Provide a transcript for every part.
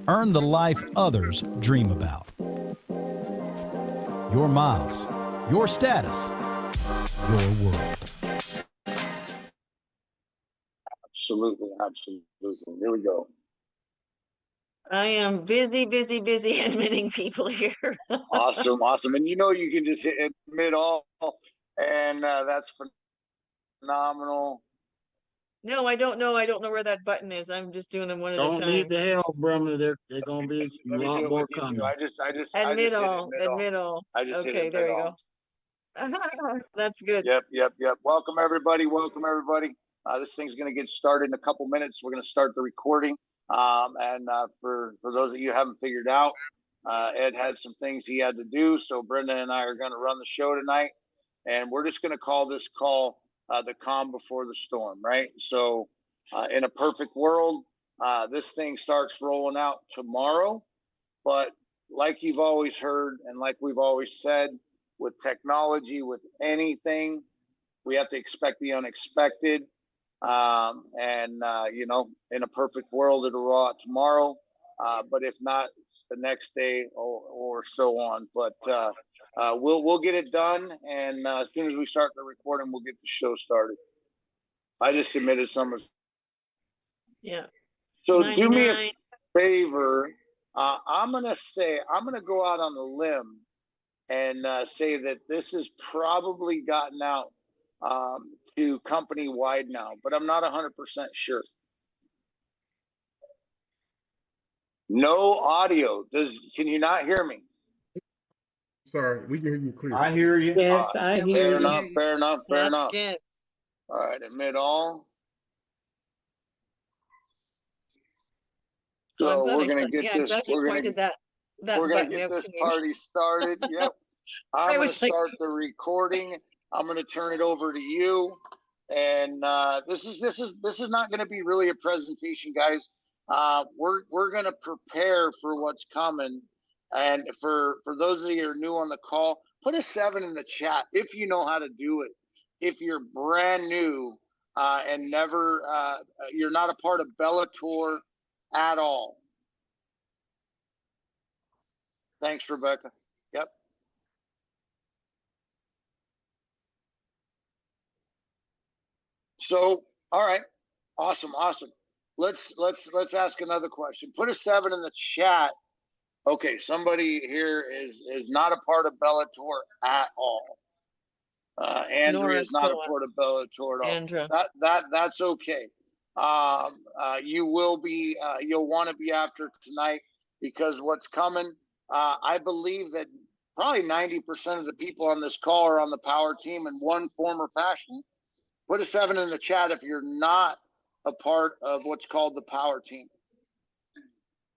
Earn the life others dream about. Your miles, your status, your world. Absolutely, absolutely. Here we go. I am busy admitting people here. Awesome, awesome. And you know you can just hit admit all, and that's phenomenal. No, I don't know. I don't know where that button is. I'm just doing them one at a Don't need time. the help, Brahma. They're gonna be a Let me do lot it more with you too. coming. I just Admit hit all. admit all. Admit all. I just hit Okay, admit there you all. go. That's good. Yep. Welcome everybody. Welcome everybody. This thing's going to get started in a couple minutes. We're going to start the recording. And for those of you who haven't figured out, Ed had some things he had to do. So Brendan and I are going to run the show tonight. And we're just going to call this call the calm before the storm, right? So in a perfect world, this thing starts rolling out tomorrow. But like you've always heard and like we've always said, with technology, with anything, we have to expect the unexpected. You know, in a perfect world, it'll roll out tomorrow. But if not, the next day or so on. But we'll get it done. And as soon as we start the recording, we'll get the show started. I just submitted some. Yeah. So 99. do me a favor. I'm going to go out on a limb and say that this has probably gotten out to company wide now, but I'm not 100% sure. No audio. Can you not hear me? Sorry, we can hear you clear. I hear you. Yes, I hear Fair you. enough. Fair enough. Fair That's enough. good. All right, admit all. Oh, I'm So glad we're I gonna saw. get Yeah, I'm this. glad you We're gonna pointed that get button out this to me. party started. Yep. I'm I gonna was like, start the recording. I'm gonna turn it over to you. And this is not gonna be really a presentation, guys. We're gonna prepare for what's coming. And for those of you who are new on the call, put a 7 in the chat if you know how to do it. If you're brand new and never, you're not a part of Bellator at all. Thanks, Rebecca. Yep. So, all right, awesome. Let's ask another question. Put a 7 in the chat. Okay, somebody here is not a part of Bellator at all. Andrea is not a part of Bellator at all. Andrea. That's okay. You will be. You'll want to be after tonight because what's coming. I believe that probably 90% of the people on this call are on the power team in one form or fashion. Put a 7 in the chat if you're not a part of what's called the power team.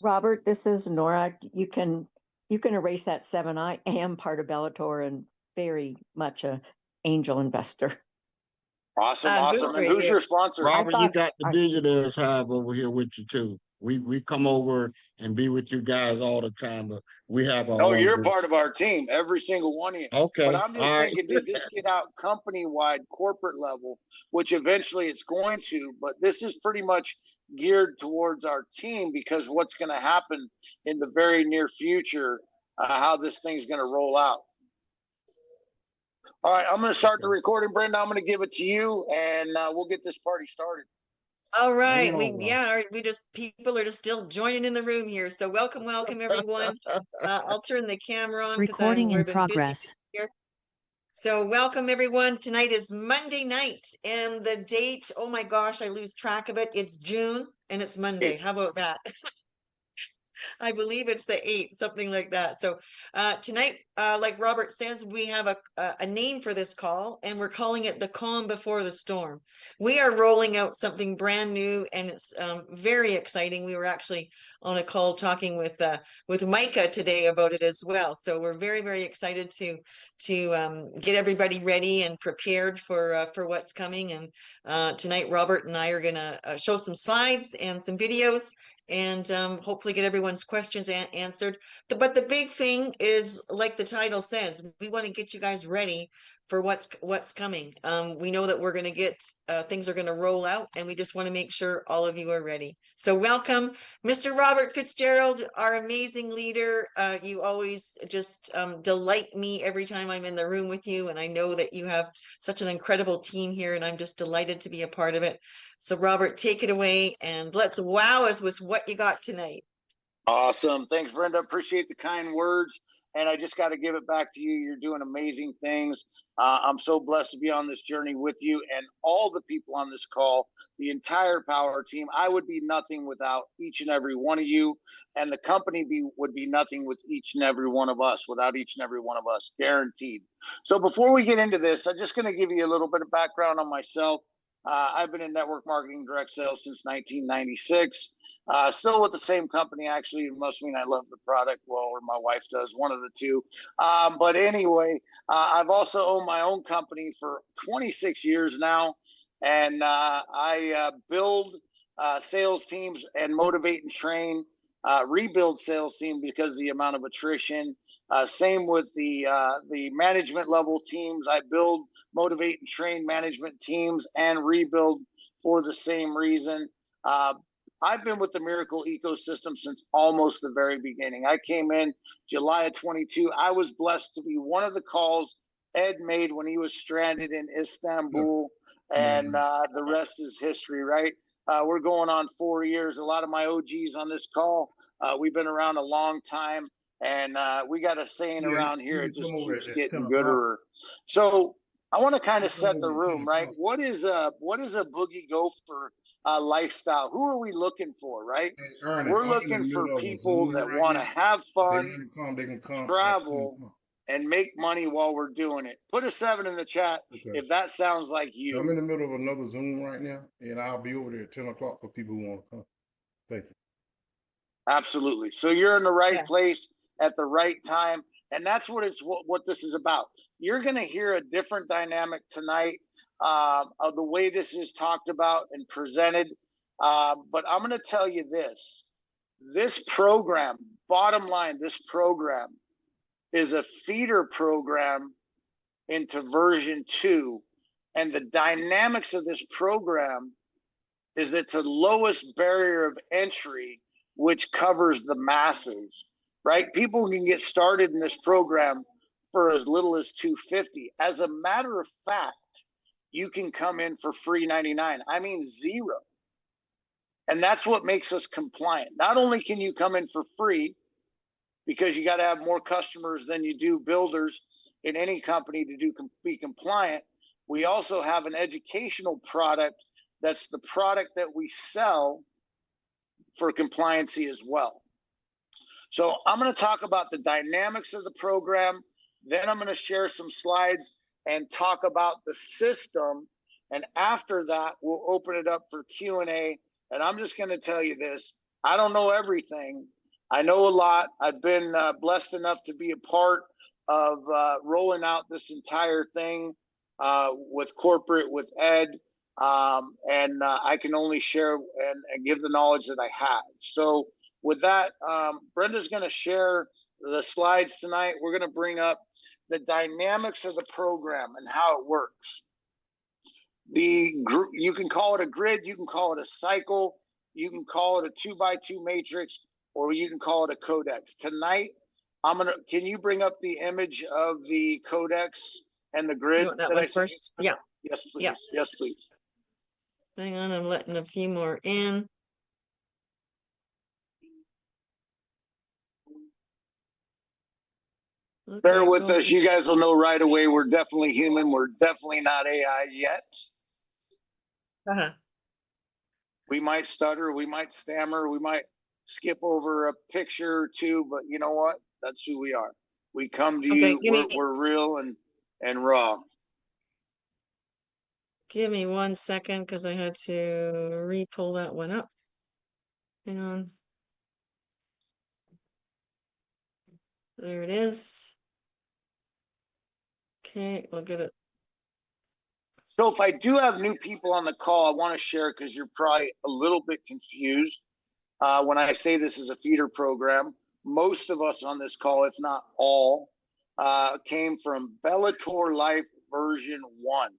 Robert, this is Nora. You can erase that 7. I am part of Bellator and very much a angel investor. Awesome. Good And for who's you. your sponsor? Robert, you got the Visitors Hive over here with you too. We come over and be with you guys all the time, but we have our No, own you're group. part of our team, every single one of you. Okay. But I'm just all thinking, right. did this get out company-wide, corporate level, which eventually it's going to, but this is pretty much geared towards our team because what's going to happen in the very near future, how this thing's going to roll out. All right, I'm going to start the recording, Brenda. I'm going to give it to you, and we'll get this party started. All right. We just people are just still joining in the room here. So welcome everyone. I'll turn the camera on because Recording in we've been busy progress. here. So welcome everyone. Tonight is Monday night and the date, oh my gosh, I lose track of it. It's June and it's Monday. How about that? I believe it's the 8th, something like that. So tonight, like Robert says, we have a name for this call, and we're calling it the calm before the storm. We are rolling out something brand new, and it's very exciting. We were actually on a call talking with Micah today about it as well. So we're very, very excited to get everybody ready and prepared for what's coming. And tonight, Robert and I are going to show some slides and some videos and hopefully get everyone's questions answered. But the big thing is, like the title says, we want to get you guys ready for what's coming. We know that we're going to get things are going to roll out, and we just want to make sure all of you are ready. So welcome, Mr. Robert Fitzgerald, our amazing leader. You always just delight me every time I'm in the room with you, and I know that you have such an incredible team here, and I'm just delighted to be a part of it. So Robert, take it away, and let's wow us with what you got tonight. Awesome. Thanks, Brenda. Appreciate the kind words. And I just got to give it back to you. You're doing amazing things. I'm so blessed to be on this journey with you and all the people on this call, the entire Power team. I would be nothing without each and every one of you. And the company would be nothing with each and every one of us, without each and every one of us, guaranteed. So before we get into this, I'm just going to give you a little bit of background on myself. I've been in network marketing direct sales since 1996. Still with the same company, actually. It must mean I love the product well, or my wife does, one of the two. But anyway, I've also owned my own company for 26 years now. And I build sales teams and motivate and train, rebuild sales team because of the amount of attrition. Same with the management level teams. I build, motivate, and train management teams and rebuild for the same reason. I've been with the Miracle ecosystem since almost the very beginning. I came in July of 22. I was blessed to be one of the calls Ed made when he was stranded in Istanbul, and the rest is history, right? We're going on 4 years. A lot of my OGs on this call, we've been around a long time, and we got a saying around here, it just keeps getting gooder. So I want to kind of set the room, right? What is a Boogie Gopher lifestyle? Who are we looking for, right? We're looking for people that want to have fun, travel, and make money while we're doing it. Put a 7 in the chat if that sounds like you. I'm in the middle of another Zoom right now, and I'll be over there at 10 o'clock for people who want to come. Thank you. Absolutely. So you're in the right place at the right time, and that's what this is about. You're going to hear a different dynamic tonight of the way this is talked about and presented. But I'm going to tell you this program, bottom line, this program is a feeder program into version 2. And the dynamics of this program is it's a lowest barrier of entry, which covers the masses, right? People can get started in this program for as little as $250. As a matter of fact, you can come in for free 99. I mean, zero. And that's what makes us compliant. Not only can you come in for free, because you got to have more customers than you do builders in any company to be compliant. We also have an educational product that's the product that we sell for compliancy as well. So I'm going to talk about the dynamics of the program. Then I'm going to share some slides and talk about the system. And after that, we'll open it up for Q&A. And I'm just going to tell you this. I don't know everything. I know a lot. I've been blessed enough to be a part of rolling out this entire thing with corporate, with Ed. And I can only share and give the knowledge that I have. So with that, Brenda's going to share the slides tonight. We're going to bring up the dynamics of the program and how it works. You can call it a grid, you can call it a cycle, you can call it a 2x2 matrix, or you can call it a codex. Tonight, can you bring up the image of the codex and the grid? You want that one first? Yeah. Yes, please. Yeah. Yes, please. Hang on, I'm letting a few more in. Okay, bear with us. You guys will know right away. We're definitely human. We're definitely not AI yet. We might stutter. We might stammer. We might skip over a picture or two, but you know what? That's who we are. We come to you. We're real and raw. Give me 1 second because I had to re-pull that one up. Hang on. There it is. Okay, we'll get it. So if I do have new people on the call, I want to share because you're probably a little bit confused when I say this is a feeder program. Most of us on this call, if not all, came from Bellator Life version 1.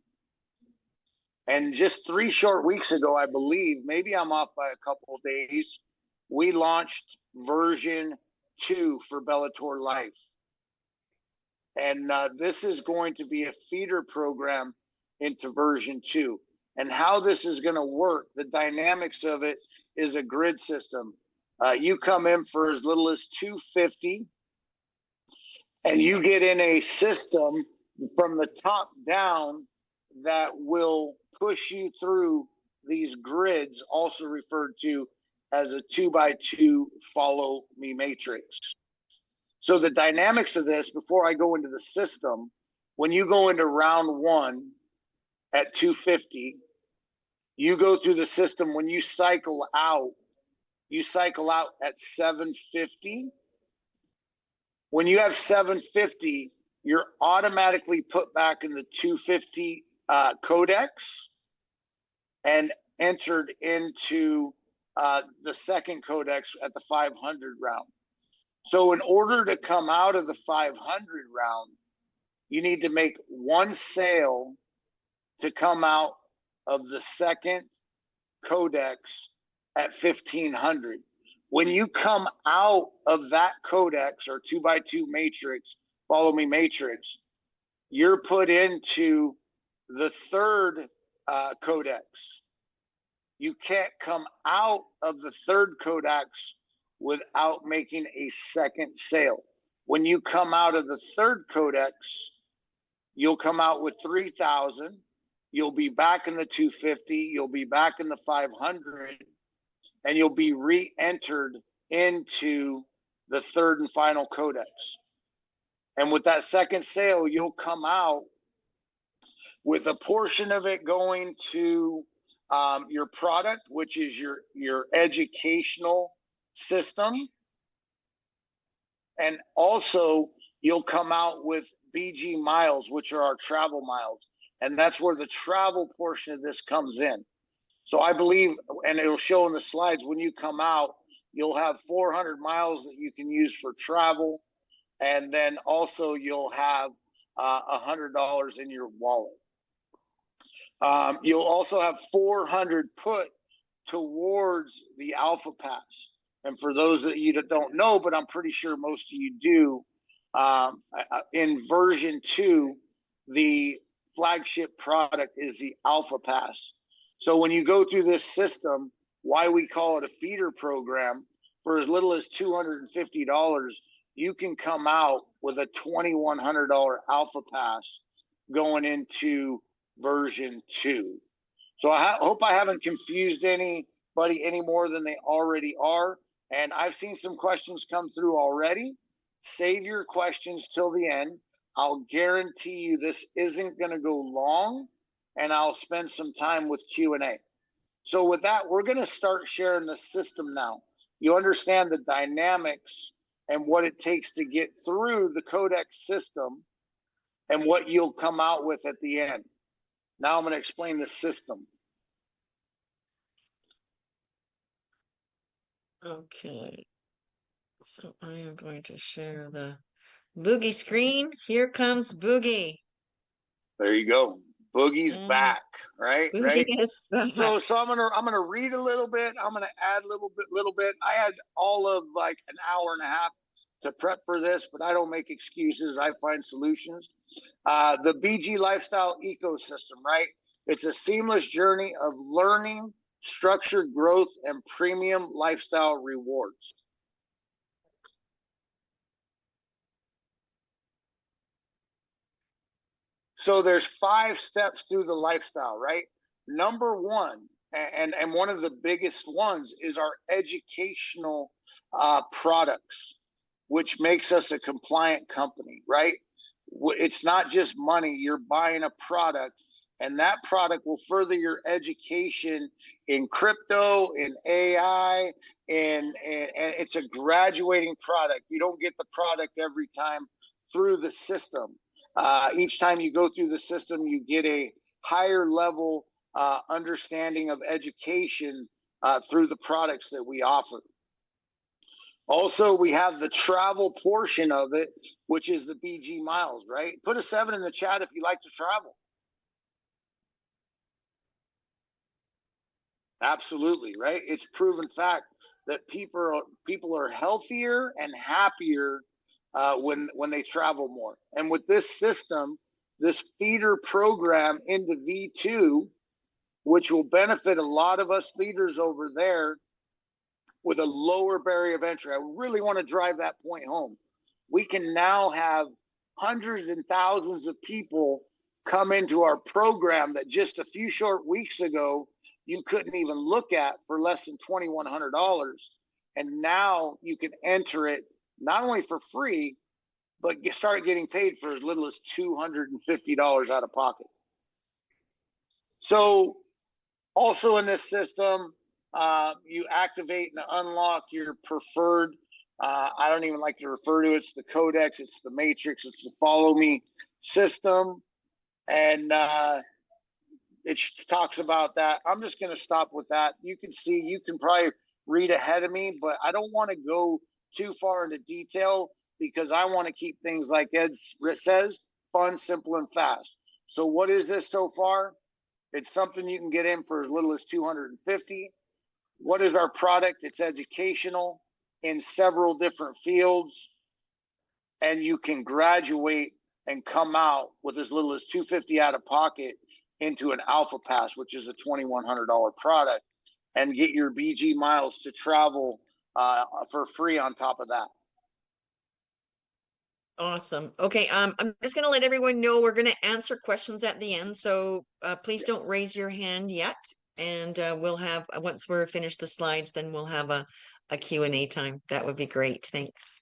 And just 3 short weeks ago, I believe, maybe I'm off by a couple of days, we launched version 2 for Bellator Life. And this is going to be a feeder program into version 2. And how this is going to work, the dynamics of it is a grid system. You come in for as little as $250, and you get in a system from the top down that will push you through these grids, also referred to as a 2x2 follow me matrix. So the dynamics of this, before I go into the system, when you go into round 1 at 250, you go through the system. When you cycle out at 750. When you have 750, you're automatically put back in the 250 codex and entered into the second codex at the 500 round. So in order to come out of the 500 round, you need to make 1 sale to come out of the second codex at 1500. When you come out of that codex or 2x2 matrix, follow me matrix, you're put into the third codex. You can't come out of the third codex without making a second sale. When you come out of the third codex, you'll come out with 3,000. You'll be back in the 250. You'll be back in the 500, and you'll be re-entered into the third and final codex. And with that second sale, you'll come out with a portion of it going to your product, which is your educational system. And also you'll come out with BG miles, which are our travel miles. And that's where the travel portion of this comes in. So I believe, and it'll show in the slides, when you come out, you'll have 400 miles that you can use for travel. And then also you'll have $100 in your wallet. You'll also have 400 put towards the Alpha Pass. And for those that you don't know, but I'm pretty sure most of you do, in version 2, the flagship product is the Alpha Pass. So when you go through this system, why we call it a feeder program, for as little as $250, you can come out with a $2,100 Alpha Pass going into version 2. So I hope I haven't confused anybody any more than they already are. And I've seen some questions come through already. Save your questions till the end. I'll guarantee you this isn't going to go long, and I'll spend some time with Q&A. So with that, we're going to start sharing the system now. You understand the dynamics and what it takes to get through the codex system and what you'll come out with at the end. Now I'm going to explain the system. Okay. So I am going to share the Boogie screen. Here comes Boogie. There you go. Boogie's back, right? Boogie Right. is back. So I'm gonna read a little bit. I'm gonna add a little bit. I had all of like an hour and a half to prep for this, but I don't make excuses. I find solutions. The BG lifestyle ecosystem, right? It's a seamless journey of learning, structured growth, and premium lifestyle rewards. So there's 5 steps through the lifestyle, right? Number 1, and one of the biggest ones, is our educational products, which makes us a compliant company, right? It's not just money. You're buying a product, and that product will further your education in crypto, in AI, and it's a graduating product. You don't get the product every time through the system. Each time you go through the system, you get a higher level understanding of education through the products that we offer. Also, we have the travel portion of it, which is the BG miles, right? Put a 7 in the chat if you like to travel. Absolutely, right? It's proven fact that people are healthier and happier when they travel more. And with this system, this feeder program into V2, which will benefit a lot of us leaders over there with a lower barrier of entry. I really want to drive that point home. We can now have hundreds and thousands of people come into our program that just a few short weeks ago you couldn't even look at for less than $2,100. And now you can enter it not only for free, but you start getting paid for as little as $250 out of pocket. So also in this system, you activate and unlock your preferred, I don't even like to refer to it, it's the Codex, it's the Matrix, it's the Follow Me system. And it talks about that. I'm just going to stop with that. You can see, you can probably read ahead of me, but I don't want to go too far into detail because I want to keep things like Ed says, fun, simple, and fast. So what is this so far? It's something you can get in for as little as $250. What is our product? It's educational in several different fields, and you can graduate and come out with as little as $250 out of pocket into an Alpha Pass, which is a $2,100 product, and get your BG miles to travel for free on top of that. Awesome. Okay, I'm just gonna let everyone know we're gonna answer questions at the end, so please don't raise your hand yet. And we'll have, once we're finished the slides, then we'll have a Q&A time. That would be great. Thanks.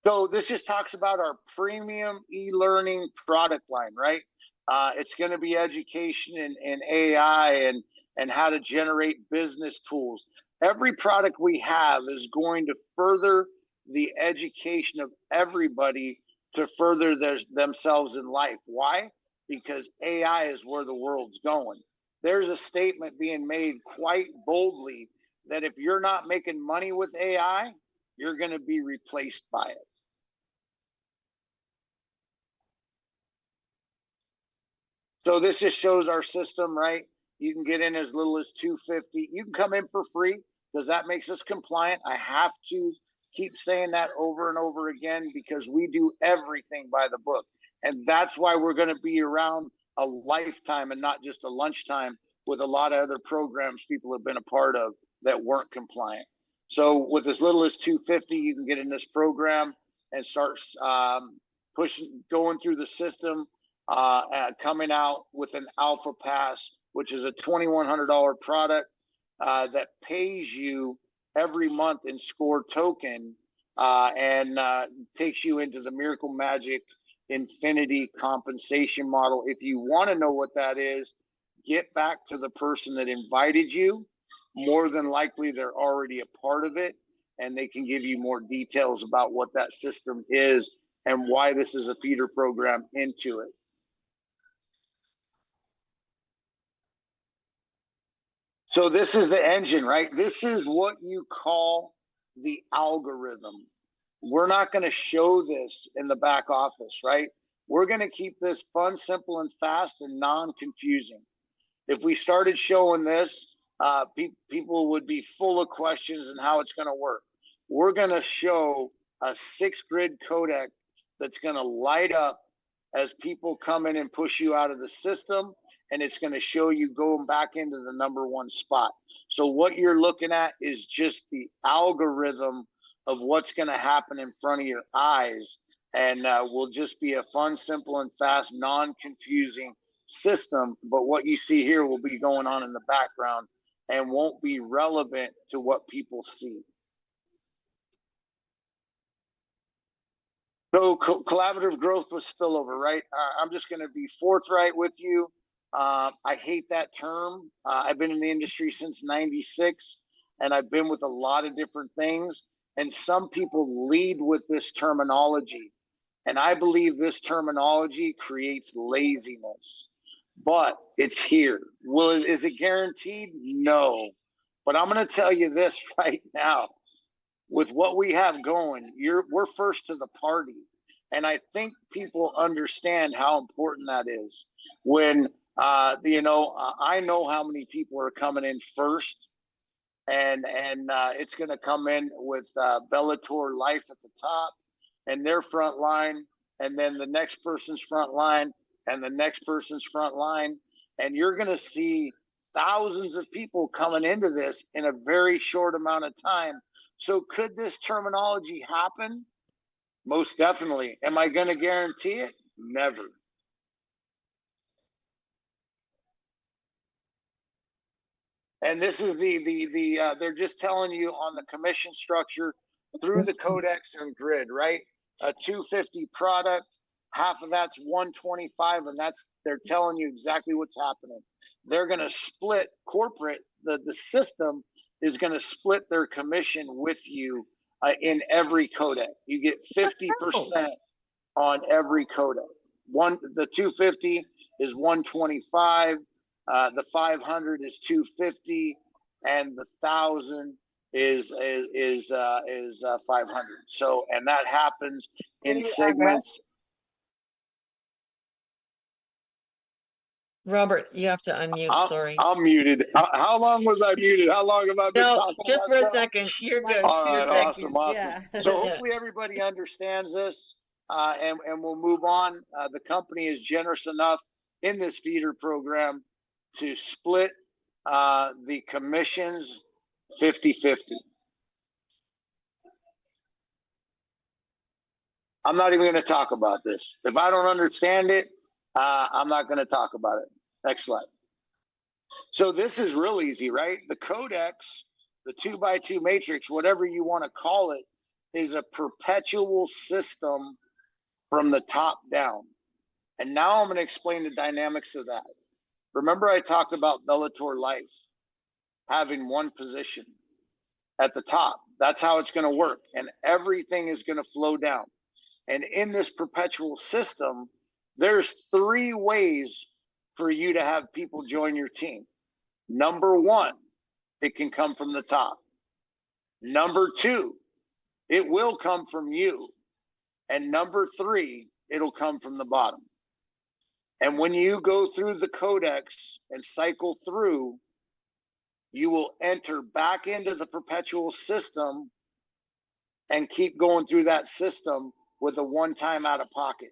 So this just talks about our premium e-learning product line, right? It's going to be education and AI and how to generate business tools. Every product we have is going to further the education of everybody to further themselves in life. Why? Because AI is where the world's going. There's a statement being made quite boldly that if you're not making money with AI, you're going to be replaced by it. So this just shows our system, right? You can get in as little as $250. You can come in for free because that makes us compliant. I have to keep saying that over and over again because we do everything by the book. And that's why we're going to be around a lifetime and not just a lunchtime with a lot of other programs people have been a part of that weren't compliant. So with as little as $250, you can get in this program and start going through the system. Coming out with an Alpha Pass, which is a $2,100 product that pays you every month in SCORE token and takes you into the Miracle Magic Infinity compensation model. If you want to know what that is, get back to the person that invited you. More than likely, they're already a part of it, and they can give you more details about what that system is and why this is a feeder program into it. So this is the engine, right? This is what you call the algorithm. We're not going to show this in the back office, right? We're going to keep this fun, simple, and fast and non-confusing. If we started showing this, people would be full of questions and how it's going to work. We're going to show a 6-grid codec that's going to light up as people come in and push you out of the system, and it's going to show you going back into the #1 spot. So what you're looking at is just the algorithm of what's going to happen in front of your eyes, and will just be a fun, simple, and fast, non-confusing system. But what you see here will be going on in the background and won't be relevant to what people see. So collaborative growth with spillover, right? I'm just going to be forthright with you. I hate that term. I've been in the industry since '96, and I've been with a lot of different things. And some people lead with this terminology. And I believe this terminology creates laziness, but it's here. Is it guaranteed? No. But I'm going to tell you this right now. With what we have going, we're first to the party. And I think people understand how important that is. When I know how many people are coming in first, and it's going to come in with Bellator Life at the top and their front line, and then the next person's front line, and the next person's front line, and you're going to see thousands of people coming into this in a very short amount of time. So could this terminology happen? Most definitely. Am I going to guarantee it? Never. And this is they're just telling you on the commission structure through the codex and grid, right? A 250 product, half of that's 125, and they're telling you exactly what's happening. They're going to split corporate, the system is going to split their commission with you in every codec. You get 50% on every codec. The 250 is 125, the 500 is 250, and the 1,000 is 500. So, and that happens in segments. Robert, you have to unmute, sorry. I'm muted. How long was I muted? How long have I been talking? Just for a second. You're good. All right, 2 seconds, awesome. yeah. So hopefully everybody understands this, and we'll move on. The company is generous enough in this feeder program to split the commissions 50-50. I'm not even going to talk about this. If I don't understand it, I'm not going to talk about it. Next slide. So this is real easy, right? The codex, the 2x2 matrix, whatever you want to call it, is a perpetual system from the top down. And now I'm going to explain the dynamics of that. Remember I talked about Bellator Life having one position at the top. That's how it's going to work. And everything is going to flow down. And in this perpetual system, there's 3 ways for you to have people join your team. Number 1, it can come from the top. Number 2, it will come from you. And number 3, it'll come from the bottom. And when you go through the codex and cycle through, you will enter back into the perpetual system and keep going through that system with a one-time out of pocket.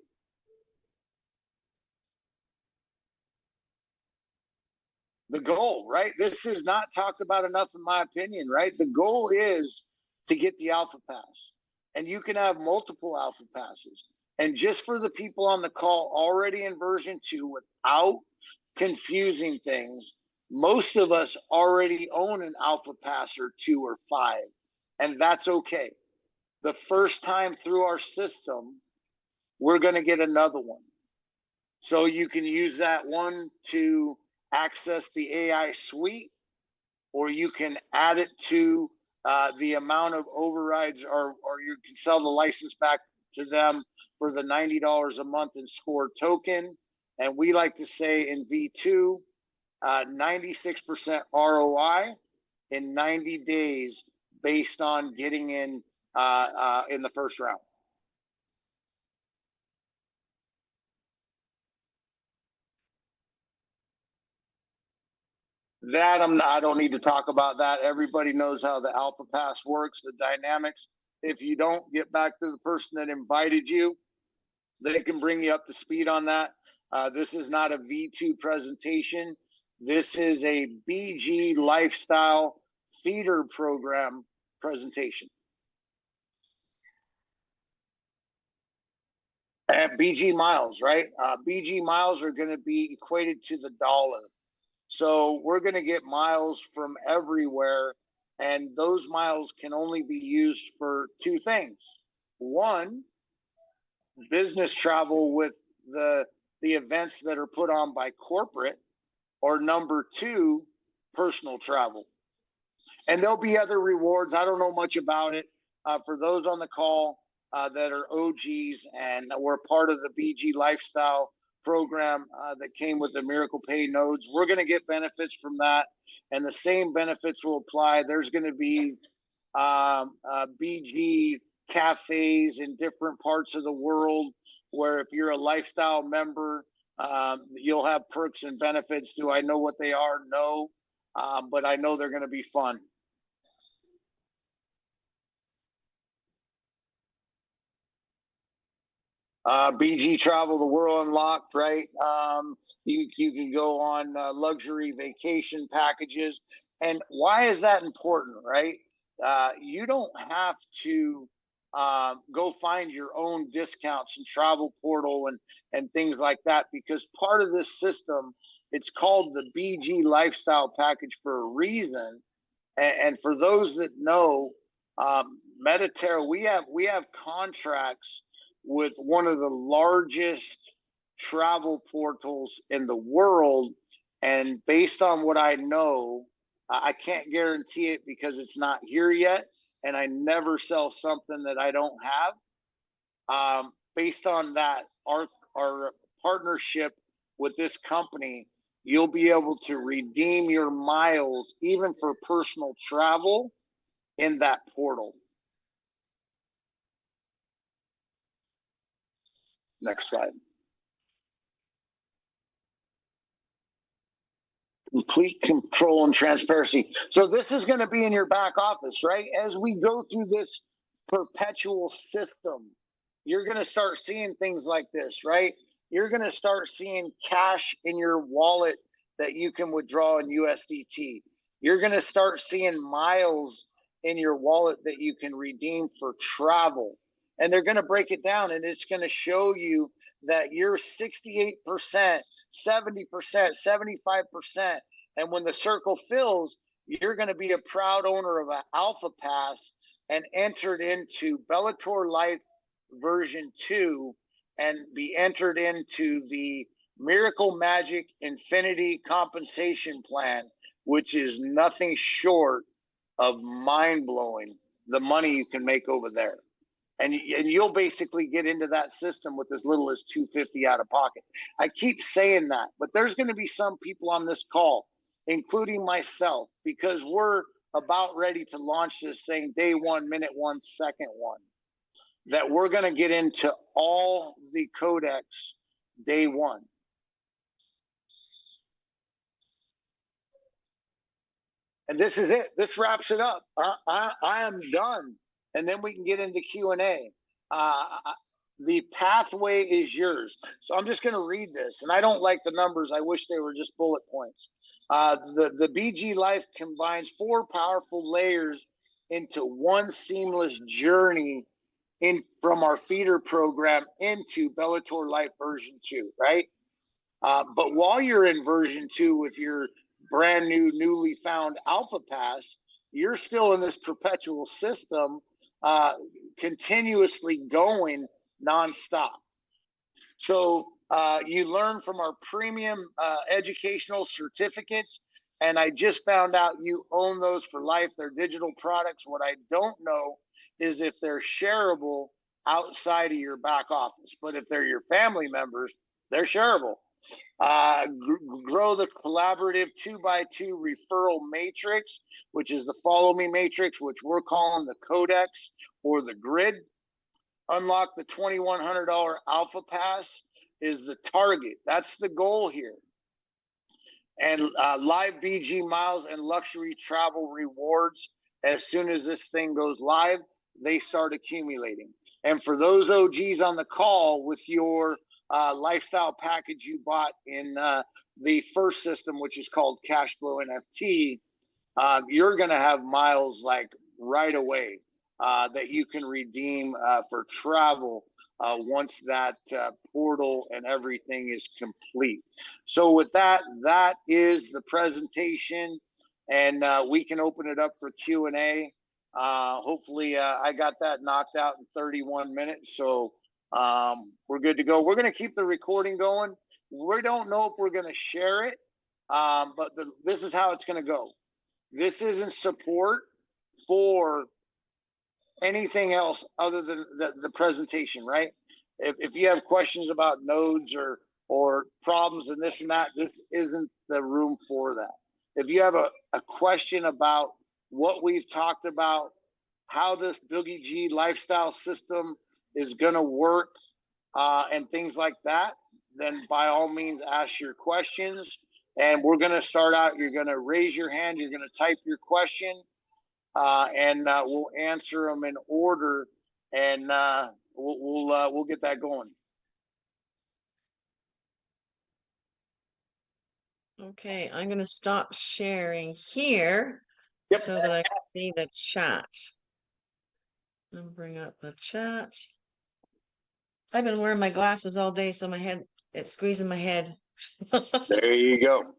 The goal, right? This is not talked about enough, in my opinion, right? The goal is to get the alpha pass, and you can have multiple alpha passes. And just for the people on the call already in version 2, without confusing things, most of us already own an alpha pass or 2 or 5, and that's okay. The first time through our system, we're going to get another one. So you can use that one to access the AI suite, or you can add it to the amount of overrides, or you can sell the license back to them for the $90 a month in score token. And we like to say in V2, 96% ROI in 90 days based on getting in the first round. That I don't need to talk about that. Everybody knows how the Alpha Pass works, the dynamics. If you don't, get back to the person that invited you. They can bring you up to speed on that. This is not a V2 presentation. This is a BG Lifestyle feeder program presentation. And BG miles, right? BG miles are going to be equated to the dollar. So we're going to get miles from everywhere, and those miles can only be used for 2 things. 1, business travel with the events that are put on by corporate, or number 2, personal travel. And there'll be other rewards. I don't know much about it. For those on the call that are OGs and we're part of the BG Lifestyle program that came with the Miracle Pay nodes. We're going to get benefits from that, and the same benefits will apply. There's going to be BG cafes in different parts of the world where if you're a lifestyle member, you'll have perks and benefits. Do I know what they are? No, but I know they're going to be fun. BG Travel, the World Unlocked, right? You can go on luxury vacation packages. And why is that important, right? You don't have to go find your own discounts and travel portal and things like that, because part of this system, it's called the BG Lifestyle Package for a reason. And for those that know, Mediterra, we have contracts with one of the largest travel portals in the world. And based on what I know, I can't guarantee it because it's not here yet. And I never sell something that I don't have. Based on that, our partnership with this company, you'll be able to redeem your miles even for personal travel in that portal. Next slide. Complete control and transparency. So this is going to be in your back office, right? As we go through this perpetual system, you're going to start seeing things like this, right? You're going to start seeing cash in your wallet that you can withdraw in USDT. You're going to start seeing miles in your wallet that you can redeem for travel. And they're going to break it down, and it's going to show you that you're 68%, 70%, 75%. And when the circle fills, you're going to be a proud owner of an Alpha Pass and entered into Bellator Life version 2 and be entered into the Miracle Magic Infinity Compensation Plan, which is nothing short of mind-blowing, the money you can make over there. And you'll basically get into that system with as little as $250 out of pocket. I keep saying that, but there's going to be some people on this call, including myself, because we're about ready to launch this thing day one, minute one, second one, that we're going to get into all the codex day one. And this is it. This wraps it up. I am done. And then we can get into Q&A. The pathway is yours. So I'm just going to read this. And I don't like the numbers. I wish they were just bullet points. The BG Life combines 4 powerful layers into one seamless journey from our feeder program into Bellator Life version 2, right? But while you're in version 2 with your brand new, newly found Alpha Pass, you're still in this perpetual system, continuously going nonstop. So you learn from our premium educational certificates, and I just found out you own those for life. They're digital products. What I don't know is if they're shareable outside of your back office, but if they're your family members, they're shareable. Grow the collaborative 2x2 referral matrix, which is the follow me matrix, which we're calling the codex or the grid. Unlock the $2,100 Alpha Pass is the target. That's the goal here. And live BG miles and luxury travel rewards. As soon as this thing goes live, they start accumulating. And for those OGs on the call, with your lifestyle package you bought in the first system, which is called Cashflow NFT, you're going to have miles like right away that you can redeem for travel once that portal and everything is complete. So with that, that is the presentation, and we can open it up for Q&A. Hopefully I got that knocked out in 31 minutes. So we're good to go. We're going to keep the recording going. We don't know if we're going to share it, but this is how it's going to go. This isn't support for anything else other than the presentation, right? If you have questions about nodes or or problems and this and that. This isn't the room for that. If you have a question about what we've talked about, how this Boogie G lifestyle system is going to work, and things like that, then by all means ask your questions. And we're going to start out. You're going to raise your hand. You're going to type your question, and we'll answer them in order, and we'll get that going. Okay, I'm gonna stop sharing here Yep. so that I can see the chat. And bring up the chat. I've been wearing my glasses all day, so my head, it's squeezing my head. There you go.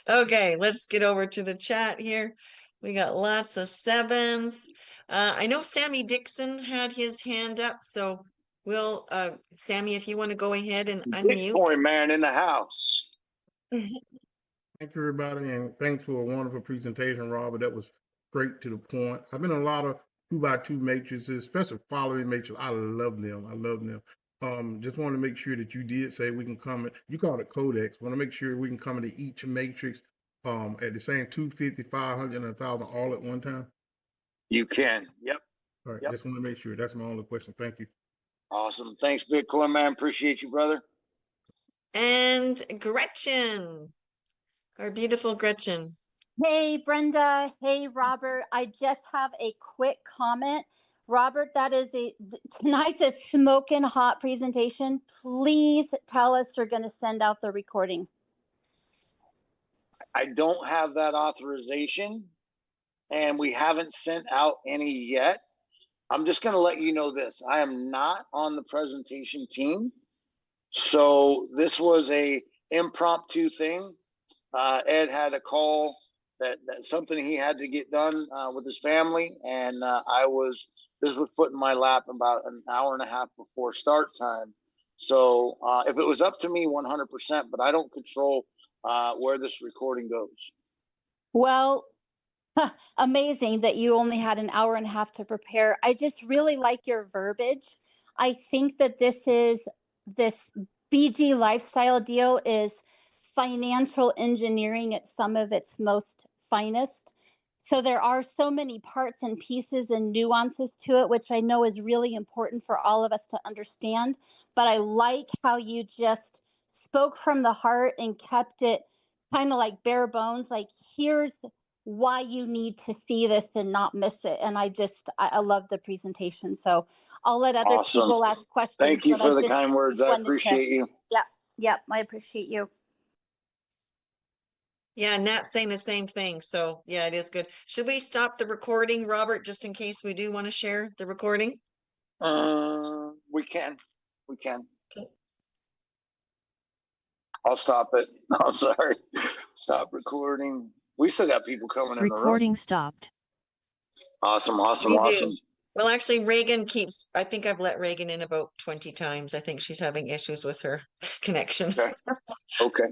Okay, let's get over to the chat here. We got lots of sevens. I know Sammy Dixon had his hand up, so we'll, Sammy, if you want to go ahead and unmute. Bitcoin man in the house. Thank you, everybody, and thanks for a wonderful presentation, Robert. That was straight to the point. I've been in a lot of 2x2 matrices, especially following matrices. I love them. I love them. Just want to make sure that you did say we can come in. You call it codex. Want to make sure we can come into each matrix at the same 250, 500, and 1,000 all at one time. You can. Yep. All right. Yep. Just want to make sure. That's my only question. Thank you. Awesome. Thanks, Bitcoin man. Appreciate you, brother. And Gretchen, our beautiful Gretchen. Hey, Brenda. Hey, Robert. I just have a quick comment. Robert, that is tonight's a smoking hot presentation. Please tell us you're going to send out the recording. I don't have that authorization, and we haven't sent out any yet. I'm just going to let you know this. I am not on the presentation team. So this was a impromptu thing. Ed had a call that something he had to get done with his family, and this was put in my lap about an hour and a half before start time. So if it was up to me, 100%, but I don't control where this recording goes. Well, amazing that you only had an hour and a half to prepare. I just really like your verbiage. I think that this BG lifestyle deal is financial engineering at some of its most finest. So there are so many parts and pieces and nuances to it, which I know is really important for all of us to understand. But I like how you just spoke from the heart and kept it kind of like bare bones, like here's why you need to see this and not miss it. And I love the presentation. So I'll let other Awesome. people ask questions. Thank you but for the kind words. I appreciate you. Yep, I appreciate you. Yeah, Nat's saying the same thing. So yeah, it is good. Should we stop the recording, Robert, just in case we do want to share the recording? We can. Okay. I'll stop it. I'm sorry. Stop recording. We still got people coming in the room. Recording stopped. Awesome. We do. Well, actually, Reagan keeps, I think I've let Reagan in about 20 times. I think she's having issues with her connection. Okay.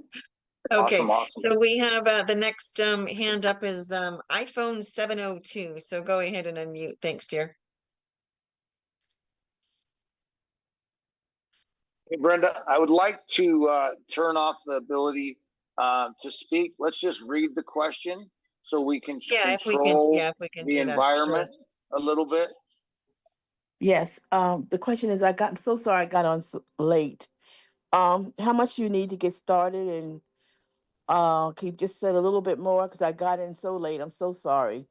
Okay, Awesome. so we have the next hand up is iPhone 702. So go ahead and unmute. Thanks, dear. Hey, Brenda, I would like to turn off the ability to speak. Let's just read the question so we can control the environment a little bit. Yes. The question is, I'm so sorry I got on late. How much you need to get started, and can you just say a little bit more, because I got in so late. I'm so sorry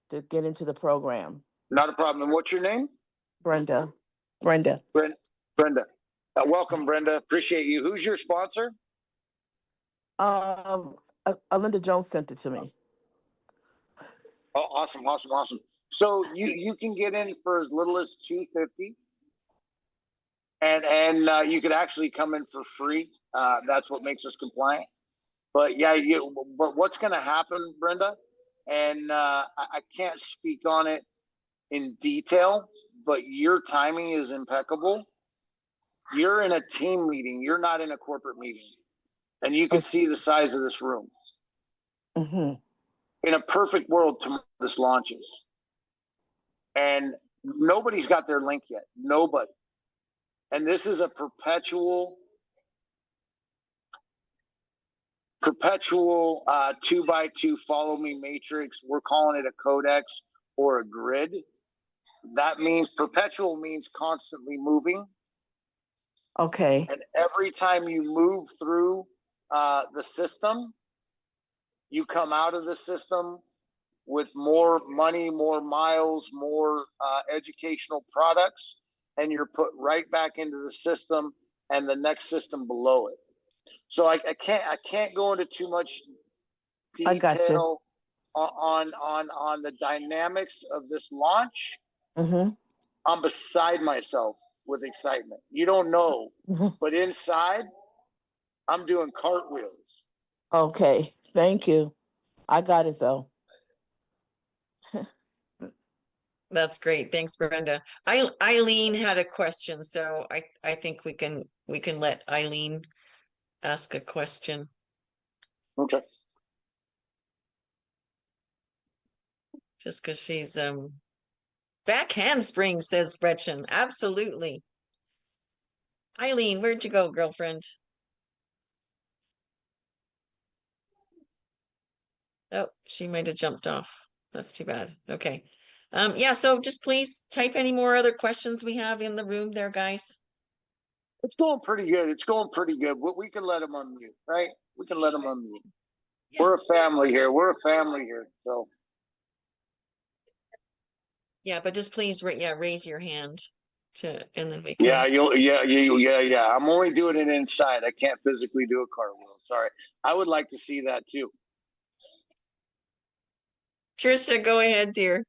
to get into the program. Not a problem. And what's your name? Brenda. Brenda. Welcome, Brenda. Appreciate you. Who's your sponsor? Alinda Jones sent it to me. Oh, awesome. So you can get in for as little as $250, and you could actually come in for free. That's what makes us compliant. But yeah, but what's going to happen, Brenda? And I can't speak on it in detail, but your timing is impeccable. You're in a team meeting. You're not in a corporate meeting, and you can see the size of this room. Mm-hmm. In a perfect world, tomorrow this launches, and nobody's got their link yet. Nobody. And this is a perpetual perpetual 2x2 follow me matrix. We're calling it a codex or a grid. That means perpetual means constantly moving. Okay. And every time you move through the system, you come out of the system with more money, more miles, more educational products, and you're put right back into the system and the next system below it. So I can't go into too much I got you. detail on the dynamics of this launch. Mm-hmm. I'm beside myself with excitement. You don't know, Mm-hmm. but inside, I'm doing cartwheels. Okay. Thank you. I got it though. That's great. Thanks, Brenda. Eileen had a question, so I think we can let Eileen ask a question. Okay. Just because she's back handspring, says Gretchen. Absolutely. Eileen, where'd you go, girlfriend? Oh, she might have jumped off. That's too bad. Okay. Yeah, so just please type any more other questions we have in the room there, guys. It's going pretty good. It's going pretty good. We can let them unmute, right? We can let them unmute. Yeah. We're a family here. We're a family here. So Yeah, but just please, raise your hand and then we can. yeah, yeah. I'm only doing it inside. I can't physically do a cartwheel. Sorry. I would like to see that too. Trisha, go ahead, dear.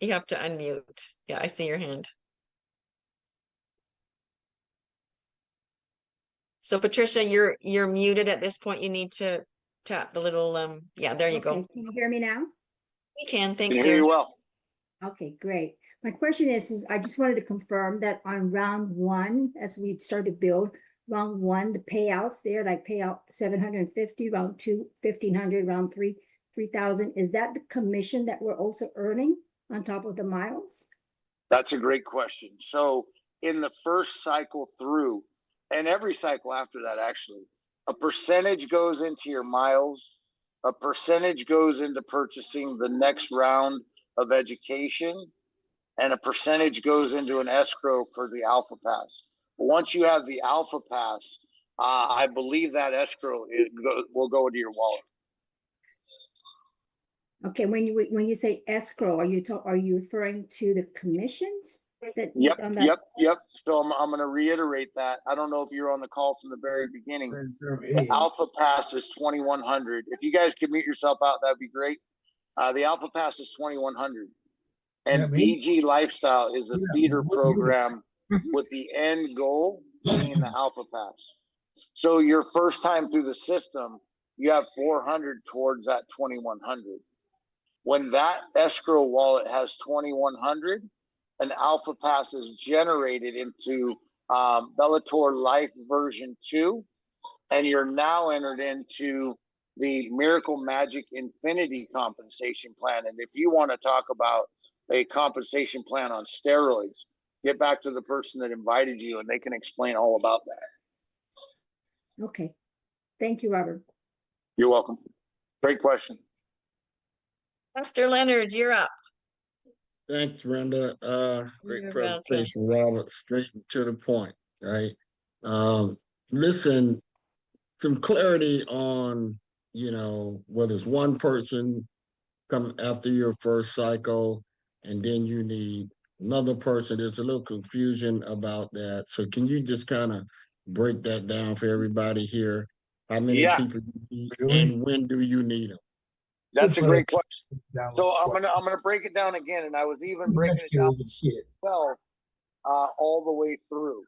You have to unmute. Yeah, I see your hand. So Patricia, you're muted at this point. You need to tap the little yeah, there you go. Okay, can you hear me now? We can, thanks, Can hear you dear. well. Okay, great. My question is I just wanted to confirm that on round one, as we start to build, round one, the payouts there, like payout 750, round two, 1,500, round three, 3,000. Is that the commission that we're also earning on top of the miles? That's a great question. So in the first cycle through, and every cycle after that, actually, a percentage goes into your miles, a percentage goes into purchasing the next round of education, and a percentage goes into an escrow for the Alpha Pass. Once you have the Alpha Pass, I believe that escrow will go into your wallet. Okay, when you say escrow, are you referring to the commissions? Yep. So I'm going to reiterate that. I don't know if you're on the call from the very beginning. The Alpha Pass is 2,100. If you guys could mute yourself out, that'd be great. The Alpha Pass is 2,100, and BG Lifestyle is a feeder program with the end goal being the Alpha Pass. So your first time through the system, you have 400 towards that 2,100. When that escrow wallet has 2,100, an Alpha Pass is generated into Bellator Life version 2, and you're now entered into the Miracle Magic Infinity compensation plan. And if you want to talk about a compensation plan on steroids, get back to the person that invited you and they can explain all about that. Okay. Thank you, Robert. You're welcome. Great question. Pastor Leonard, you're up. Thanks, Brenda. Great You're presentation, Robert. Straight to the point, right? Listen, some clarity on, whether it's one person come after your first cycle and then you need another person. There's a little confusion about that. So can you just kind of break that down for everybody here? How many people you need and when do you need them? That's a great question. So I'm gonna break it down again, and I was even breaking it down well all the way through.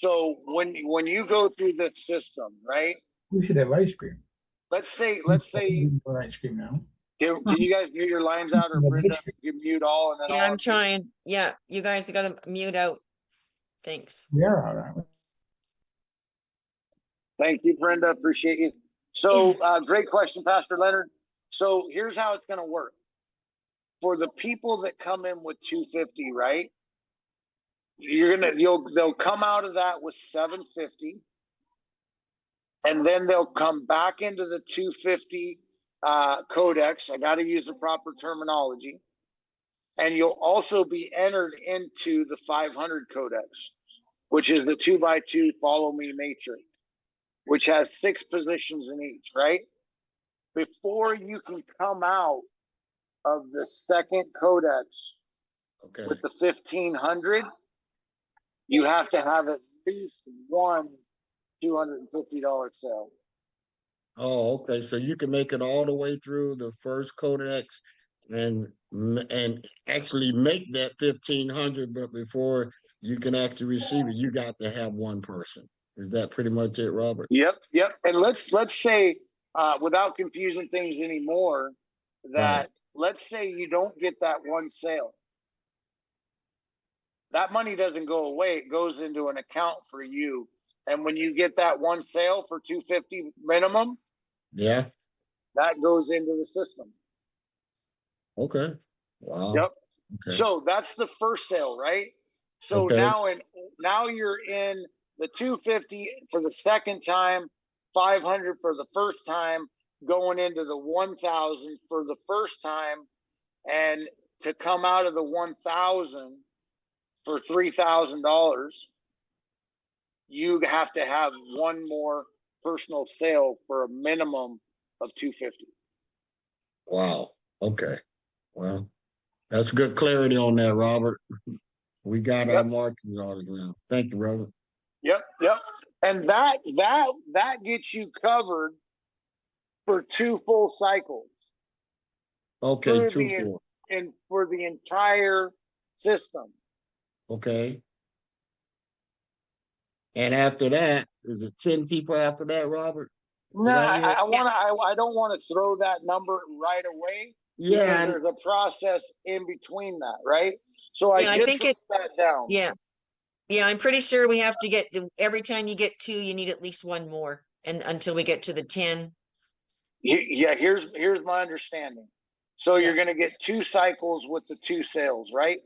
So when you go through the system, right? We should have ice cream. Let's say ice cream now. Can you guys mute your lines out, or Brenda, you mute all and then Yeah, all I'm trying. Yeah, you guys gotta mute out. Thanks. Yeah, all right. Thank you, Brenda. Appreciate you. So great question, Pastor Leonard. So here's how it's going to work. For the people that come in with 250, right? they'll come out of that with 750, and then they'll come back into the 250 codex. I got to use the proper terminology. And you'll also be entered into the 500 codex, which is the 2x2 follow me matrix, which has 6 positions in each, right? Before you can come out of the second codex Okay. with the 1500, you have to have at least one $250 sale. Oh, okay. So you can make it all the way through the first codex and actually make that 1500, but before you can actually receive it, you got to have one person. Is that pretty much it, Robert? Yep. And let's say, without confusing things anymore, that Right. let's say you don't get that one sale. That money doesn't go away. It goes into an account for you. And when you get that one sale for 250 minimum, Yeah. that goes into the system. Okay. Wow. Yep. Okay. So that's the first sale, right? So Okay. now you're in the 250 for the second time, 500 for the first time, going into the 1000 for the first time, and to come out of the 1000 for $3,000, you have to have one more personal sale for a minimum of 250. Wow. Okay. Well, that's good clarity on that, Robert. We got our Yep. markings on it now. Thank you, Robert. Yep. And that gets you covered for 2 full cycles. Okay, for 2-4. and for the entire system. Okay. And after that, is it 10 people after that, Robert? No, I hear- I don't want to throw that number right away, because Yeah. there's a process in between that, right? So I Yeah, I just think wrote that down. Yeah. Yeah, I'm pretty sure we have to get, every time you get 2, you need at least one more, and until we get to the 10. Yeah, here's my understanding. So you're going to get 2 cycles with the 2 sales, right?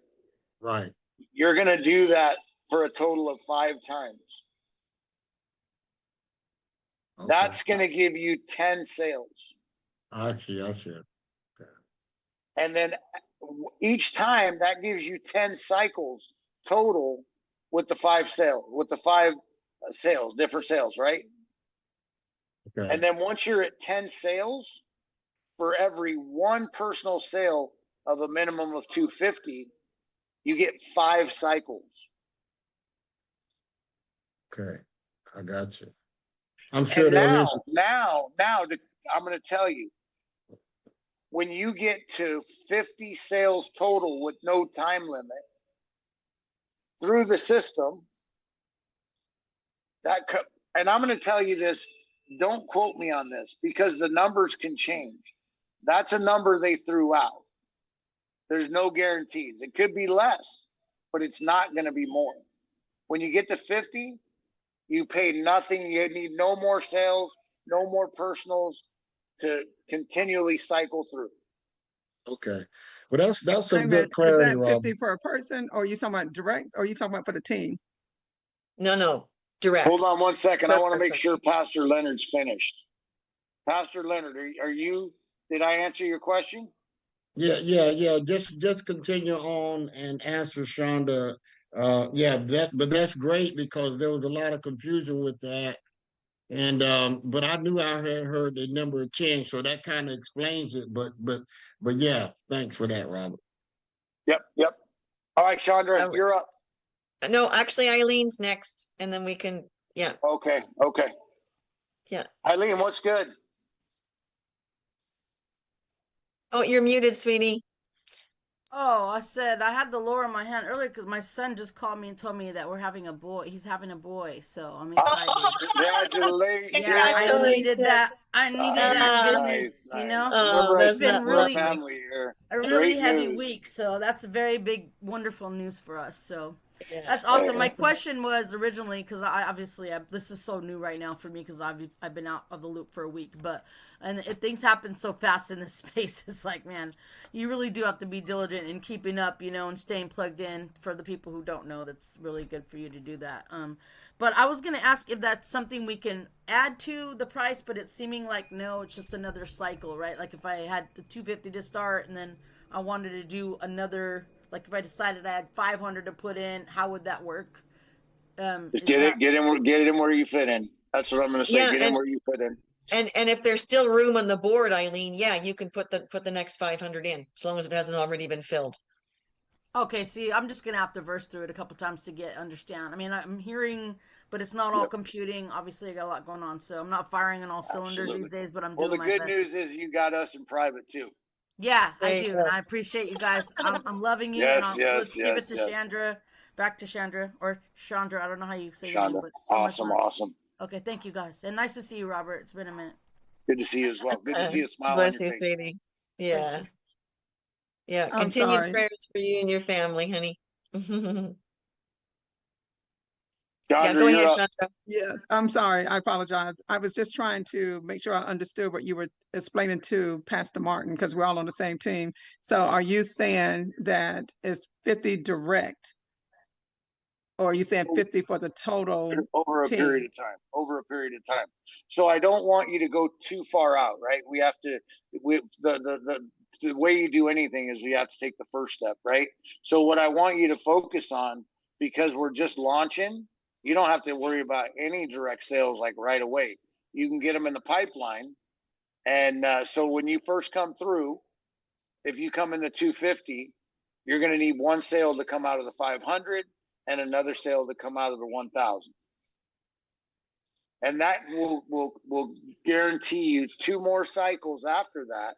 Right. You're going to do that for a total of 5 times. Okay. That's going to give you 10 sales. I see. And then each time that gives you 10 cycles total with the 5 sales, different sales, right? Okay. And then once you're at 10 sales, for every one personal sale of a minimum of 250, you get 5 cycles. Okay. I got you. I'm sure And they'll now, listen. I'm going to tell you, when you get to 50 sales total with no time limit through the system, and I'm going to tell you this, don't quote me on this, because the numbers can change. That's a number they threw out. There's no guarantees. It could be less, but it's not going to be more. When you get to 50, you pay nothing. You need no more sales, no more personals to continually cycle through. Okay. Well, that's Wait some a good minute, is clarity, that Robert. 50 per person, or are you talking about direct, or are you talking about for the team? No, direct. Hold on one second. Per I want to make person. sure Pastor Leonard's finished. Pastor Leonard, did I answer your question? Yeah. Just continue on and answer Shonda. But that's great, because there was a lot of confusion with that. And but I knew I had heard the number 10, so that kind of explains it. But yeah, thanks for that, Robert. Yep. All right, Chandra, you're up. No, actually Eileen's next, and then we can, yeah. Okay. Yeah. Eileen, what's good? Oh, you're muted, sweetie. Oh, I said I had the lower in my hand earlier because my son just called me and told me that we're having a boy. He's having a boy, so I'm excited. Congratulations. Yeah, I needed that. I needed that good news, Nice. you know? Oh, It's been We're really family here. a really Great heavy news. week, so that's a very big, wonderful news for us. So Yeah. That's awesome. My Awesome. question was originally because I obviously this is so new right now for me because I've been out of the loop for a week, but things happen so fast in this space. It's like, man, you really do have to be diligent in keeping up, and staying plugged in. For the people who don't know, that's really good for you to do that. But I was gonna ask if that's something we can add to the price, but it's seeming like no, it's just another cycle, right? Like if I had the 250 to start and then I wanted to do another. Like if I decided I had 500 to put in, how would that work? Just Is that get in where you fit in. That's what I'm going to say. Yeah, Get in where you fit in. and if there's still room on the board, Eileen, yeah, you can put the next 500 in, as long as it hasn't already been filled. okay? See, I'm just gonna have to verse through it a couple times to understand. I mean, I'm hearing, but it's not all Yep. computing. Obviously, I got a lot going on, so I'm not firing on all cylinders Absolutely. these days. But I'm Well, doing the my good best. news is you got us in private too. Yeah, I There you do, go. and I appreciate you guys. I'm loving you, and Yes, yes, let's give it yes, to yes. Chandra, back to Chandra or Chandra. I don't know how you say your name, Shonda, but so much awesome, love. awesome. Okay, thank you guys, and nice to see you, Robert. It's been a minute. Good to see you as well. Good to see a smile on Bless your you, face. sweetie. Thank Yeah. you. Yeah. I'm Continued sorry. prayers for you and your family, honey. Yeah, Chandra, go you're ahead, up. Chandra. Yes, I'm sorry. I apologize. I was just trying to make sure I understood what you were explaining to Pastor Martin because we're all on the same team. So are you saying that it's 50 direct, or are you saying 50 for the total Over a period team? of time. Over a period of time. So I don't want you to go too far out, right? We have to. The way you do anything is we have to take the first step, right? So what I want you to focus on, because we're just launching, you don't have to worry about any direct sales like right away. You can get them in the pipeline, and so when you first come through, if you come in the 250, you're going to need one sale to come out of the 500 and another sale to come out of the 1000. And that will guarantee you 2 more cycles after that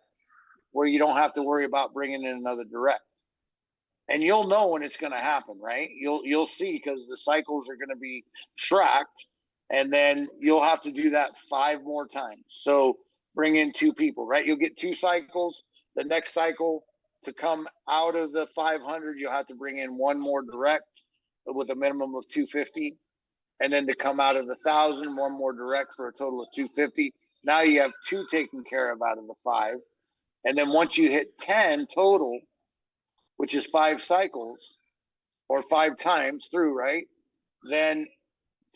where you don't have to worry about bringing in another direct. And you'll know when it's going to happen, right? You'll see, because the cycles are going to be tracked, and then you'll have to do that 5 more times. So bring in 2 people, right? You'll get 2 cycles. The next cycle, to come out of the 500, you'll have to bring in 1 more direct with a minimum of 250. And then to come out of the 1000, 1 more direct for a total of 250. Now you have 2 taken care of out of the 5. And then once you hit 10 total, which is 5 cycles or 5 times through, right? Then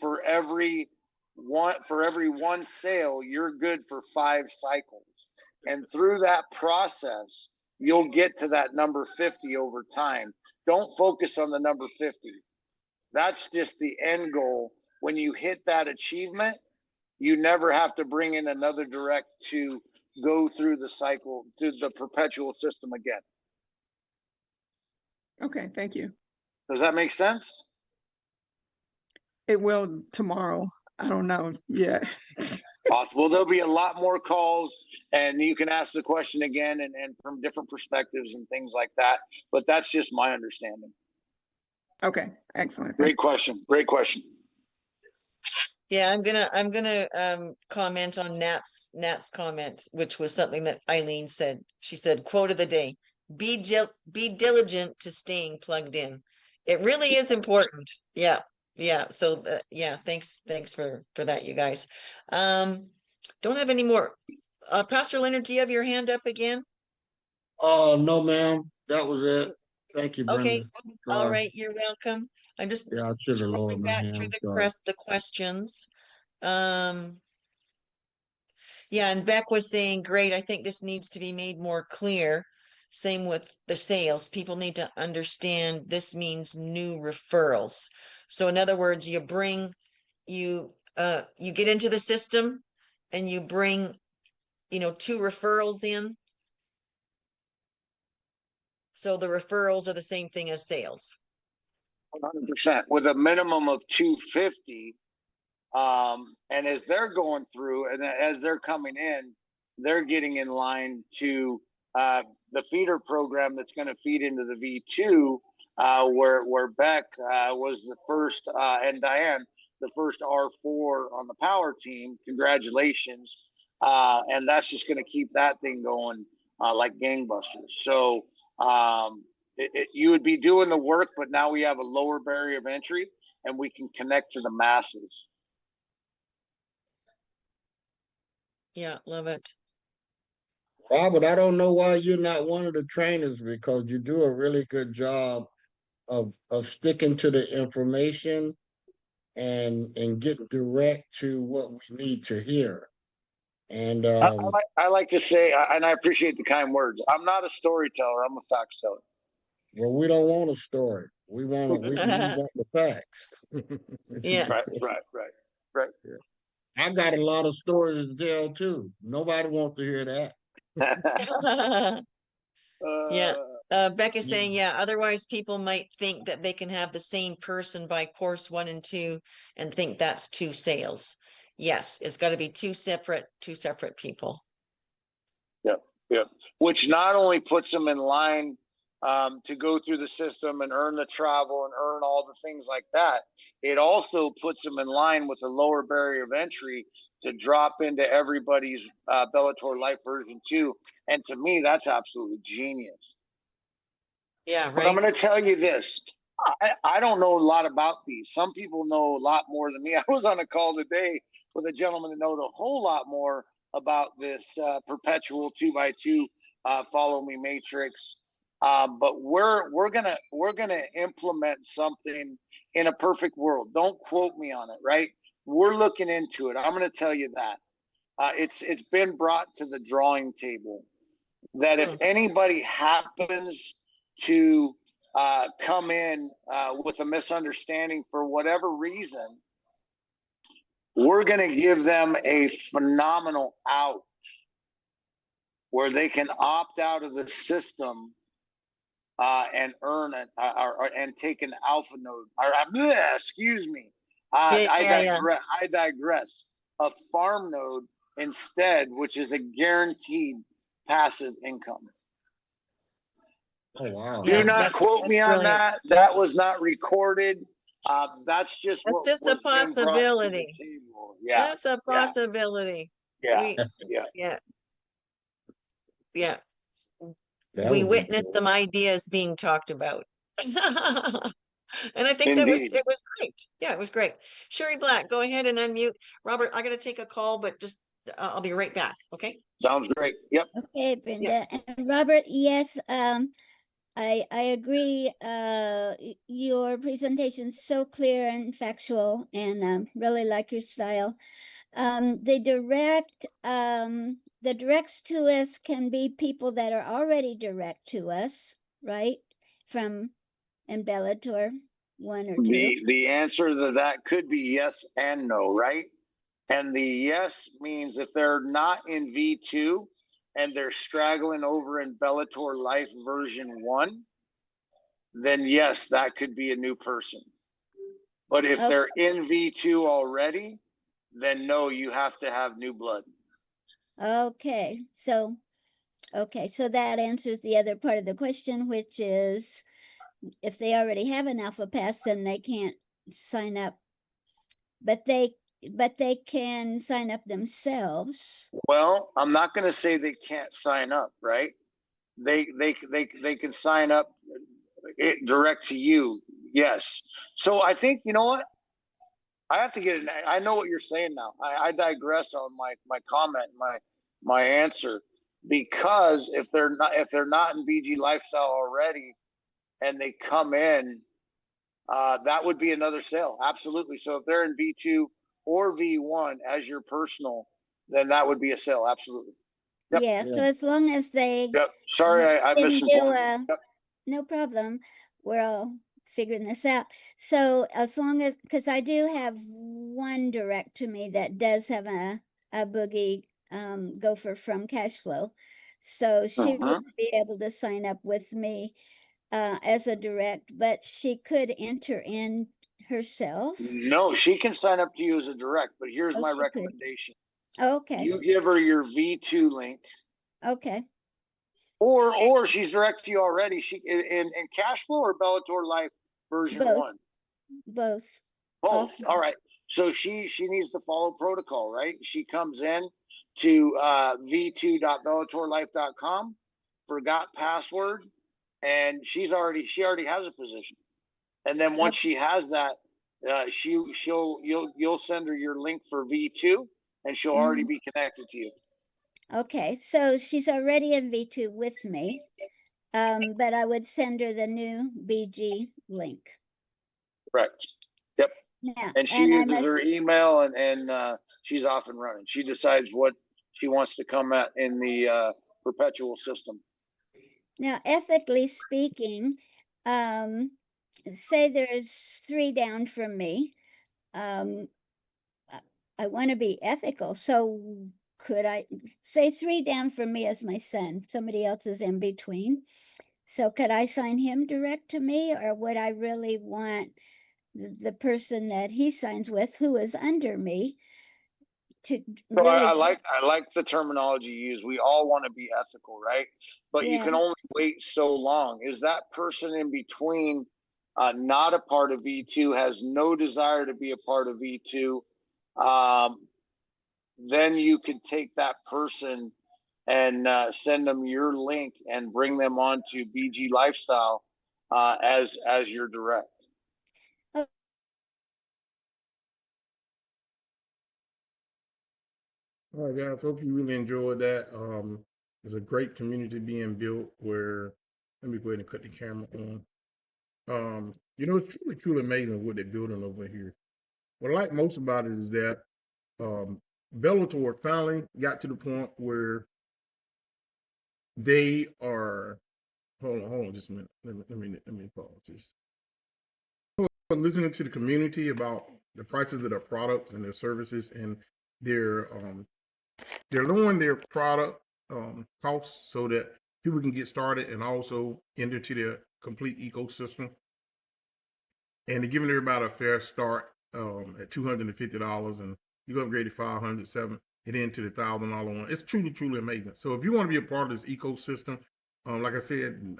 for every one sale, you're good for 5 cycles. And through that process, you'll get to that number 50 over time. Don't focus on the number 50. That's just the end goal. When you hit that achievement, you never have to bring in another direct to go through the cycle, to the perpetual system again. Okay, thank you. Does that make sense? It will tomorrow. I don't know yet. Possible. There'll be a lot more calls, and you can ask the question again and from different perspectives and things like that. But that's just my understanding. Okay, excellent. Great question. Great question. Yeah, I'm gonna comment on Nat's comment, which was something that Eileen said. She said, quote of the day, be diligent to staying plugged in. It really is important. Yeah. Yeah. So yeah, thanks for that, you guys. Don't have any more. Pastor Leonard, do you have your hand up again? No, ma'am. That was it. Thank you, Okay. Brenda. All Sorry. right, you're welcome. I'm just Yeah, I should have lowered scrolling my back through hand. Sorry. the questions. Yeah, and Beck was saying, great, I think this needs to be made more clear. Same with the sales. People need to understand this means new referrals. So in other words, you get into the system and you bring, 2 referrals in. So the referrals are the same thing as sales. 100%, with a minimum of 250. And as they're going through and as they're coming in, they're getting in line to the feeder program that's going to feed into the V2, where Beck was the first, and Diane, the first R4 on the power team. Congratulations. And that's just going to keep that thing going like gangbusters. So you would be doing the work, but now we have a lower barrier of entry and we can connect to the masses. Yeah, love it. Robert, I don't know why you're not one of the trainers, because you do a really good job of sticking to the information and getting direct to what we need to hear. And I like to say, and I appreciate the kind words, I'm not a storyteller, I'm a facts teller. well, we don't want a story. We want we want the facts. Yeah. Right. I got a lot of stories to tell too. Nobody wants to hear that. Yeah. Becca's saying, yeah, otherwise people might think that they can have the same person by course 1 and 2 and think that's 2 sales. Yes, it's got to be two separate people. Yeah. Which not only puts them in line to go through the system and earn the travel and earn all the things like that, it also puts them in line with a lower barrier of entry to drop into everybody's Bellator Life version 2. And to me, that's absolutely genius. Yeah, right. But I'm going to tell you this. I don't know a lot about these. Some people know a lot more than me. I was on a call today with a gentleman that knows a whole lot more about this perpetual 2x2 follow me matrix. But we're gonna implement something in a perfect world. Don't quote me on it, right? We're looking into it. I'm going to tell you that it's been brought to the drawing table that if anybody happens to come in with a misunderstanding for whatever reason, we're going to give them a phenomenal out where they can opt out of the system and earn it and take an alpha node. Excuse me. I digress. A farm node instead, which is a guaranteed passive income. Oh wow! Do not quote me on that. That was not recorded. That's just a possibility. Yeah, that's a possibility. Yeah. We witnessed some ideas being talked about. And I think it was great. Yeah, it was great. Sherry Black, go ahead and unmute. Robert, I got to take a call, but just I'll be right back. Okay. Sounds great. Yep. Okay, Brenda. Yes. And Robert, yes, I agree. Your presentation's so clear and factual, and really like your style. The directs to us can be people that are already direct to us, right? From in Bellator 1 or 2. The answer to that could be yes and no, right? And the yes means if they're not in V2 and they're straggling over in Bellator Life version 1, then yes, that could be a new person. But if they're in V2 already, then no, you have to have new blood. Okay, so that answers the other part of the question, which is if they already have an Alpha Pass, then they can't sign up, but they can sign up themselves. Well, I'm not going to say they can't sign up, right? They can sign up direct to you. Yes. So I think, you know what? I have to get it. I know what you're saying now. I digress on my comment, my answer, because if they're not in BG Lifestyle already and they come in, that would be another sale. Absolutely. So if they're in V2 or V1 as your personal, then that would be a sale. Absolutely. Yep. Yeah. So as long as they. Yep. Sorry, I misinformed. Yep. No problem. We're all figuring this out. So as long as, because I do have one direct to me that does have a boogie gopher from Cashflow, so she would be able to sign up with me as a direct, but she could enter in herself. No, she can sign up to you as a direct, but here's my recommendation. Okay. You give her your V2 link. Okay. Or she's direct to you already. She in Cashflow or Bellator Life version 1? Both. Both. All right. So she needs to follow protocol, right? She comes in to v2.bellatorlife.com, forgot password, and she already has a position. And then once she has that, you'll send her your link for V2, and she'll already be connected to you. Okay, so she's already in V2 with me, but I would send her the new BG link. Correct. Yep. Now, And she uses her email, and she's off and running. She decides what she wants to come at in the perpetual system. Now, ethically speaking, say there's 3 down from me. I want to be ethical, so could I say 3 down from me as my son? Somebody else is in between. So could I sign him direct to me, or would I really want the person that he signs with, who is under me, to So really? I like the terminology you use. We all want to be ethical, right? But you can only wait so long. Is that person in between not a part of V2, has no desire to be a part of V2? Then you can take that person and send them your link and bring them on to BG Lifestyle as your direct. All right, guys. Hope you really enjoyed that. There's a great community being built where, let me go ahead and cut the camera on. You know, it's truly amazing what they're building over here. What I like most about it is that Bellator finally got to the point where they are. Hold on, just a minute. Let me pause this. Listening to the community about the prices of their products and their services, and they're lowering their product costs so that people can get started and also enter to their complete ecosystem. And they're giving everybody a fair start at $250, and you go upgrade to $500, $700, and then to the $1,000 one. It's truly amazing. So if you want to be a part of this ecosystem, like I said,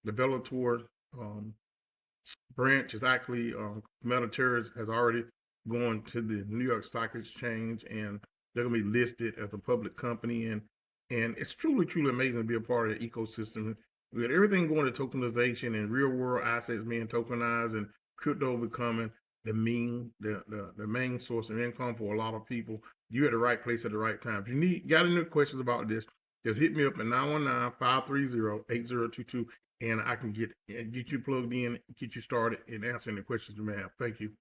the Bellator branch is actually Mediterra has already gone to the New York Stock Exchange, and they're going to be listed as a public company, and it's truly amazing to be a part of the ecosystem. We got everything going to tokenization and real world assets being tokenized, and crypto becoming the main source of income for a lot of people. You're at the right place at the right time. If you got any questions about this, just hit me up at 919-530-8022, and I can get you plugged in, get you started, and answer any questions you may have. Thank you.